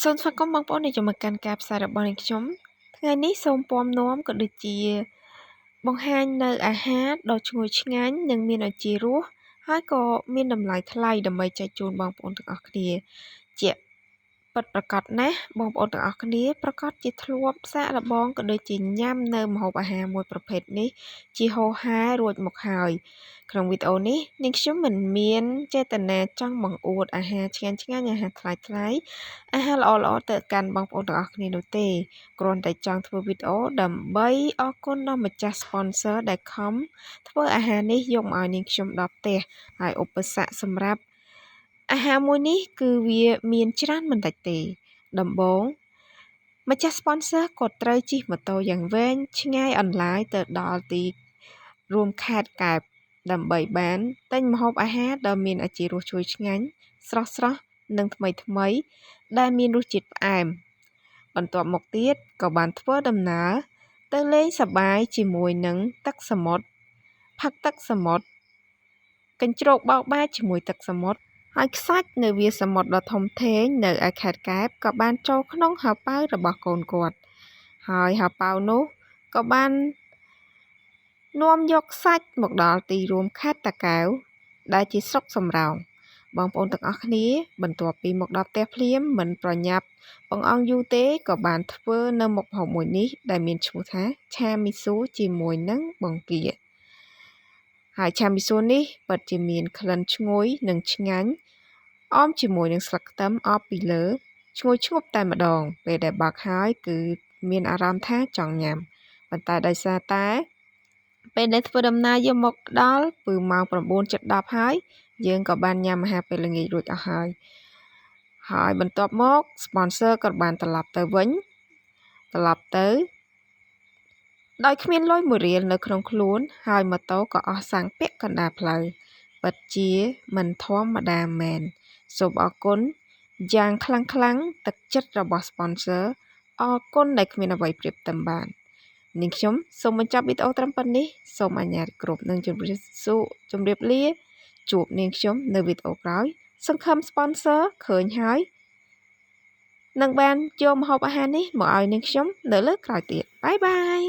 សូមស្វាគមន៍បងប្អូនដែលចូលមកកាន់ការផ្សាយរបស់នាងខ្ញុំថ្ងៃនេះសូមពំនាំក៏ដូចជាបង្ហាញនៅអាហារដ៏ឈ្ងុយឆ្ងាញ់និងមានឱជារសហើយក៏មានតម្លៃថ្លៃដើម្បីចែកជូនបងប្អូនទាំងអស់គ្នាជាពិតប្រាកដណាស់បងប្អូនទាំងអស់គ្នាប្រកាសជាធ្លាប់សាកល្បងក៏ដូចជាញ៉ាំនៅម្ហូបអាហារមួយប្រភេទនេះជាហូរហែរួចមកហើយក្នុងវីដេអូនេះនាងខ្ញុំមិនមានចេតនាចង់បង្អួតអាហារឆ្ងាញ់ៗអាហារថ្លៃៗអាហារល្អៗទៅកាន់បងប្អូនទាំងអស់គ្នានោះទេគ្រាន់តែចង់ធ្វើវីដេអូដើម្បីអរគុណដល់ម្ចាស់ sponsor ដែលខំធ្វើអាហារនេះយកមកឲ្យនាងខ្ញុំដល់ផ្ទះហើយឧបសគ្គសម្រាប់អាហារមួយនេះគឺវាមានច្រើនមិនតិចទេដំបូងម្ចាស់ sponsor គាត់ត្រូវជិះម៉ូតូយ៉ាងវែងឆ្ងាយអន្លាយទៅដល់ទីរួមខេត្តកែបដើម្បីបានទិញម្ហូបអាហារដ៏មានឱជារសឈ្ងុយឆ្ងាញ់ស្រស់ៗនិងថ្មីៗដែលមានរសជាតិផ្អែមបន្ទាប់មកទៀតក៏បានធ្វើដំណើរទៅលេងសប្បាយជាមួយនឹងទឹកសមុទ្រផឹកទឹកសមុទ្រកញ្ជ្រោកបោកបែរជាមួយទឹកសមុទ្រហើយខ្សាច់នៅវាលសមុទ្រដ៏ធំធេងនៅឯខេត្តកែបក៏បានចូលក្នុងហោប៉ៅរបស់កូនគាត់ហើយហោប៉ៅនោះក៏បាននាំយកសាច់មកដល់ទីរួមខេត្តតាកែវដែលជាស្រុកសំរោងបងប្អូនទាំងអស់គ្នាបន្ទាប់ពីមកដល់ផ្ទះភ្លាមមិនប្រញាប់បង្អង់យូរទេក៏បានធ្វើនៅមុខម្ហូបមួយនេះដែលមានឈ្មោះថាឆាមីស៊ូជាមួយនឹងបង្គាហើយឆាមីស៊ូនេះពិតជាមានក្លិនឈ្ងុយនិងឆ្ងាញ់អមជាមួយនឹងស្លឹកខ្ទឹមអបពីលើឈ្ងុយឈ្ងប់តែម្ដងពេលដែលបើកហើយគឺមានអារម្មណ៍ថាចង់ញ៉ាំប៉ុន្តែដោយសារតែពេលដែលធ្វើដំណើរយកមកដល់គឺម៉ោង 9:10 ហើយយើងក៏បានញ៉ាំអាហារពេលល្ងាចរួចអស់ហើយបន្ទាប់មក sponsor ក៏បានត្រឡប់ទៅវិញដោយគ្មានលុយមួយរៀលនៅក្នុងខ្លួនហើយម៉ូតូក៏អស់សាំងពាក់កណ្ដាលផ្លូវពិតជាមិនធម្មតាមែនសូមអរគុណយ៉ាងខ្លាំងទឹកចិត្តរបស់ sponsor អរគុណដែលគ្មានអ្វីប្រៀបផ្ទឹមបាននាងខ្ញុំសូមបញ្ចប់វីដេអូត្រឹមប៉ុណ្នេះសូមអញ្ញាតគ្រប់នឹងជម្រាបលាជួបនាងខ្ញុំនៅវីដេអូក្រោយសង្ឃឹម sponsor ឃើញហើយនឹងបានយកម្ហូបអាហារនេះមកឲ្យនាងខ្ញុំនៅលើក្រោយទៀតបាយបាយ